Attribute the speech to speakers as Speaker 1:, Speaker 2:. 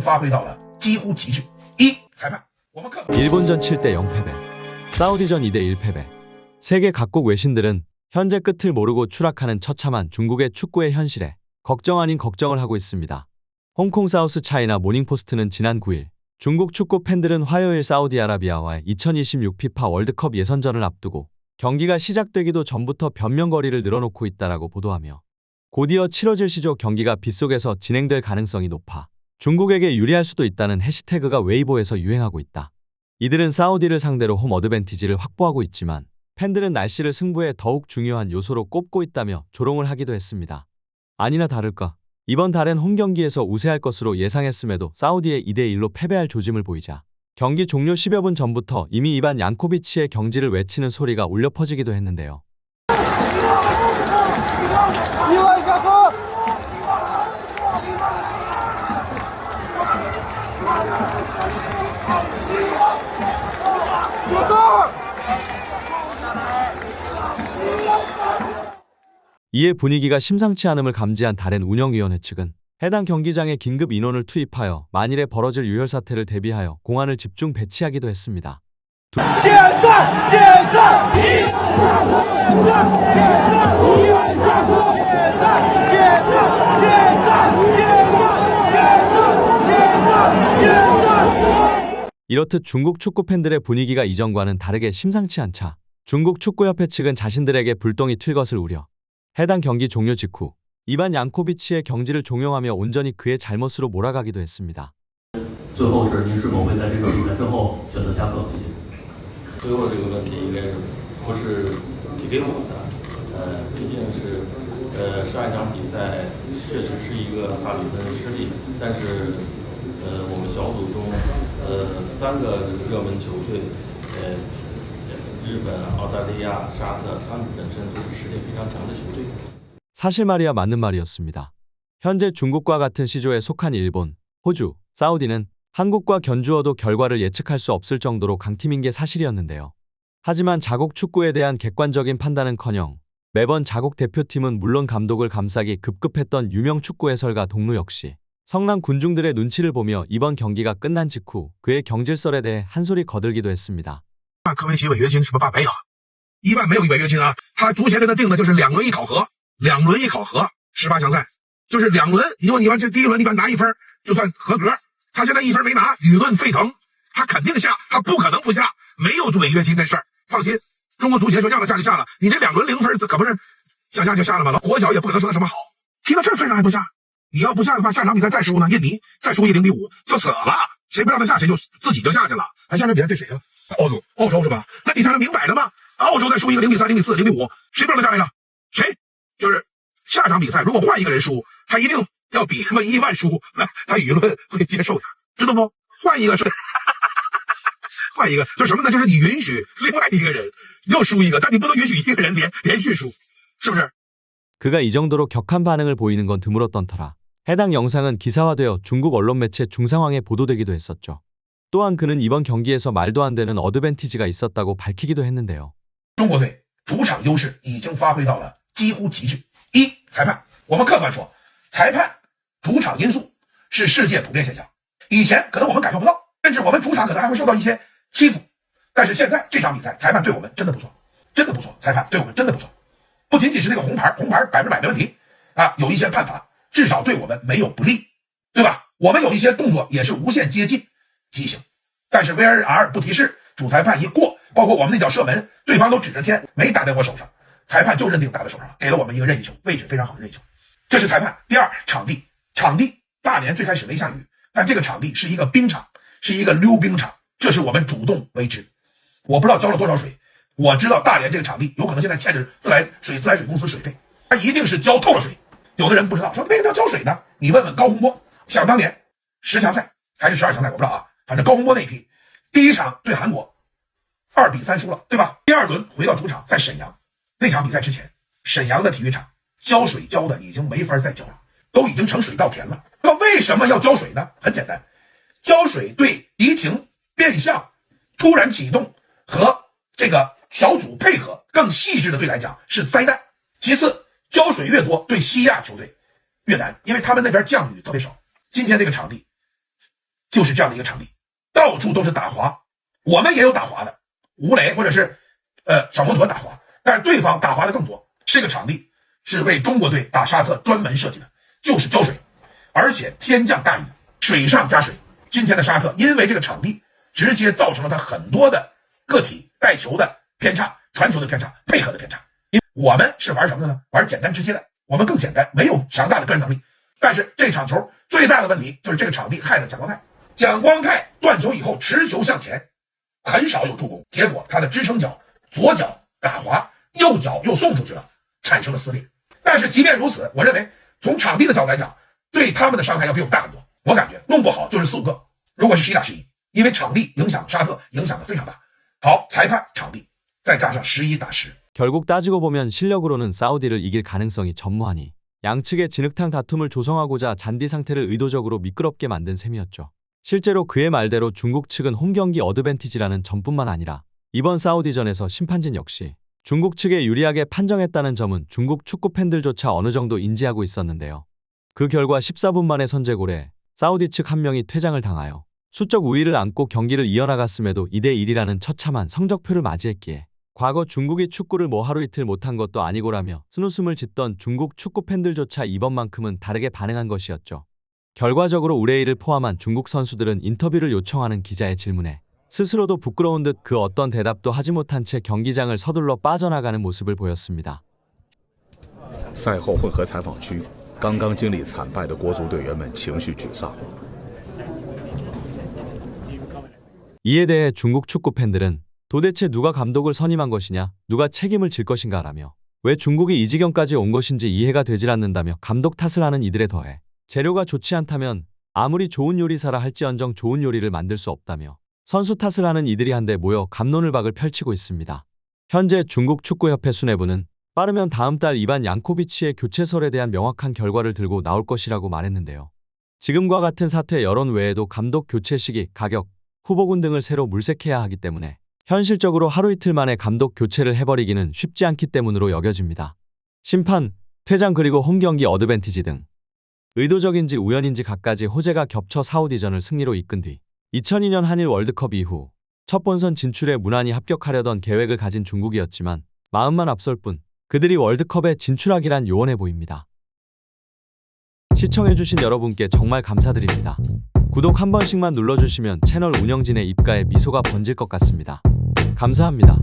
Speaker 1: 发挥到了几乎极致。一、裁判，我们客观。
Speaker 2: 일본전 7대 0 패배, 사우디전 2대 1 패배. 세계 각국 외신들은 현재 끝을 모르고 추락하는 처참한 중국의 축구의 현실에 걱정 아닌 걱정을 하고 있습니다. 홍콩 사우스 차이나 모닝포스트는 지난 9일 중국 축구 팬들은 화요일 사우디아라비아와의 2026 피파 월드컵 예선전을 앞두고 경기가 시작되기도 전부터 변명거리를 늘어놓고 있다라고 보도하며 곧이어 치러질 시조 경기가 빗속에서 진행될 가능성이 높아 중국에게 유리할 수도 있다는 해시태그가 웨이보에서 유행하고 있다. 이들은 사우디를 상대로 홈 어드밴티지를 확보하고 있지만 팬들은 날씨를 승부에 더욱 중요한 요소로 꼽고 있다며 조롱을 하기도 했습니다. 아니나 다를까 이번 달엔 홈 경기에서 우세할 것으로 예상했음에도 사우디에 2대 1로 패배할 조짐을 보이자 경기 종료 10여 분 전부터 이미 이반 양코비치의 경지를 외치는 소리가 울려 퍼지기도 했는데요. 이에 분위기가 심상치 않음을 감지한 다른 운영위원회 측은 해당 경기장에 긴급 인원을 투입하여 만일에 벌어질 유혈 사태를 대비하여 공안을 집중 배치하기도 했습니다. 이렇듯 중국 축구 팬들의 분위기가 이전과는 다르게 심상치 않자 중국 축구협회 측은 자신들에게 불똥이 튈 것을 우려 해당 경기 종료 직후 이반 양코비치의 경지를 종용하며 온전히 그의 잘못으로 몰아가기도 했습니다.
Speaker 3: 最后是您是否会在这个比赛之后选择下课？谢谢。
Speaker 4: 最后这个问题应该是不是提给我的？毕竟是上一场比赛确实是一个大比分失利，但是我们小组中3个热门球队，日本、澳大利亚、沙特，他们本身都是实力非常强的球队。
Speaker 2: 사실 말이야 맞는 말이었습니다. 현재 중국과 같은 시조에 속한 일본, 호주, 사우디는 한국과 견주어도 결과를 예측할 수 없을 정도로 강팀인 게 사실이었는데요. 하지만 자국 축구에 대한 객관적인 판단은커녕 매번 자국 대표팀은 물론 감독을 감싸기 급급했던 유명 축구 해설가 동루 역시 성남 군중들의 눈치를 보며 이번 경기가 끝난 직후 그의 경질설에 대해 한 소리 거들기도 했습니다.
Speaker 1: 科维奇违约金是不是办没有？一办没有违约金啊，他足协跟他定的就是2轮一考核，18强赛就是2轮，如果你完这第一轮你把拿1分就算合格，他现在1分没拿，舆论沸腾，他肯定下，他不可能不下，没有违约金的事儿，放心，中国足协说让他下就下了，你这2轮0分可不是想下就下了吗？国脚也不可能说他什么好，踢到这份上还不下，你要不下的话，下场比赛再输呢，印尼再输1-0比5就死了，谁不让他下谁就自己就下去了，还下场比赛对谁呀？ 澳洲是吧？那底下人明摆着嘛，澳洲再输一个0-3、0-4、0-5，谁不让他下来着？谁？就是下场比赛，如果换一个人输，他一定要比他们伊万输，他舆论会接受他，知道不？换一个是，换一个就什么呢？就是你允许另外一个人又输一个，但你不能允许一个人连续输，是不是？
Speaker 2: 그가 이 정도로 격한 반응을 보이는 건 드물었던 터라 해당 영상은 기사화되어 중국 언론 매체 중상황에 보도되기도 했었죠. 또한 그는 이번 경기에서 말도 안 되는 어드밴티지가 있었다고 밝히기도 했는데요.
Speaker 1: 中国队主场优势已经发挥到了几乎极致。一、裁判，我们客观说，裁判主场因素是世界普遍现象。以前可能我们感受不到，甚至我们主场可能还会受到一些欺负，但是现在这场比赛，裁判对我们真的不错，真的不错，裁判对我们真的不错。不仅仅是那个红牌100%没问题啊，有一些判罚至少对我们没有不利，对吧？我们有一些动作也是无限接近畸形，但是 VAR 不提示，主裁判一过，包括我们那脚射门，对方都指着天，没打在我手上，裁判就认定打在手上了，给了我们一个任意球，位置非常好的任意球。这是裁判。第二，场地，大连最开始没下雨，但这个场地是一个冰场，是一个溜冰场，这是我们主动为之。我不知道交了多少水，我知道大连这个场地有可能现在欠着自来水公司水费，他一定是交透了水。有的人不知道，说为什么要交水呢？你问问高洪波，想当年10强赛还是12强赛，我不知道啊，反正高洪波那一批，第一场对韩国2-3输了，对吧？第二轮回到主场，在沈阳那场比赛之前，沈阳的体育场浇水浇的已经没法再浇了，都已经成水稻田了。那么为什么要浇水呢？很简单，浇水对敌情变向、突然启动和这个小组配合更细致的队来讲是灾难。其次，浇水越多，对西亚球队越难，因为他们那边降雨特别少。今天这个场地就是这样的一个场地，到处都是打滑，我们也有打滑的，吴磊或者是小摩托打滑，但是对方打滑的更多。这个场地是为中国队打沙特专门设计的，就是浇水，而且天降大雨，水上加水。今天的沙特因为这个场地直接造成了他很多的个体带球的偏差、传球的偏差、配合的偏差。因为我们是玩什么的呢？玩简单直接的，我们更简单，没有强大的个人能力。但是这场球最大的问题就是这个场地害了蒋光太。蒋光太断球以后持球向前，很少有助攻，结果他的支撑脚左脚打滑，右脚又送出去了，产生了撕裂。但是即便如此，我认为从场地的角度来讲，对他们的伤害要比我们大很多。我感觉弄不好就是4、5个，如果是11打11，因为场地影响沙特影响的非常大。好，裁判、场地再加上11打10。
Speaker 2: 결국 따지고 보면 실력으로는 사우디를 이길 가능성이 전무하니 양측의 진흙탕 다툼을 조성하고자 잔디 상태를 의도적으로 미끄럽게 만든 셈이었죠. 실제로 그의 말대로 중국 측은 홈경기 어드밴티지라는 점뿐만 아니라 이번 사우디전에서 심판진 역시 중국 측에 유리하게 판정했다는 점은 중국 축구 팬들조차 어느 정도 인지하고 있었는데요. 그 결과 14분 만에 선제골에 사우디 측 한 명이 퇴장을 당하여 수적 우위를 안고 경기를 이어나갔음에도 2대1이라는 처참한 성적표를 맞이했기에 과거 중국이 축구를 뭐 하루 이틀 못한 것도 아니고라며 쓴웃음을 짓던 중국 축구 팬들조차 이번만큼은 다르게 반응한 것이었죠. 결과적으로 우레이를 포함한 중국 선수들은 인터뷰를 요청하는 기자의 질문에 스스로도 부끄러운 듯 그 어떤 대답도 하지 못한 채 경기장을 서둘러 빠져나가는 모습을 보였습니다.
Speaker 5: 赛后混合采访区，刚刚经历惨败的国足队员们情绪沮丧。
Speaker 2: 이에 대해 중국 축구 팬들은 도대체 누가 감독을 선임한 것이냐, 누가 책임을 질 것인가라며 왜 중국이 이 지경까지 온 것인지 이해가 되질 않는다며 감독 탓을 하는 이들에 더해 재료가 좋지 않다면 아무리 좋은 요리사라 할지언정 좋은 요리를 만들 수 없다며 선수 탓을 하는 이들이 한데 모여 갑론을박을 펼치고 있습니다. 현재 중국 축구협회 수뇌부는 빠르면 다음 달 이반 양코비치의 교체설에 대한 명확한 결과를 들고 나올 것이라고 말했는데요. 지금과 같은 사태 여론 외에도 감독 교체 시기, 가격, 후보군 등을 새로 물색해야 하기 때문에 현실적으로 하루 이틀 만에 감독 교체를 해버리기는 쉽지 않기 때문으로 여겨집니다. 심판, 퇴장 그리고 홈경기 어드밴티지 등 의도적인지 우연인지 갖가지 호재가 겹쳐 사우디전을 승리로 이끈 뒤 2002년 한일 월드컵 이후 첫 본선 진출에 무난히 합격하려던 계획을 가진 중국이었지만 마음만 앞설 뿐 그들이 월드컵에 진출하기란 요원해 보입니다. 시청해주신 여러분께 정말 감사드립니다. 구독 한 번씩만 눌러주시면 채널 운영진의 입가에 미소가 번질 것 같습니다. 감사합니다.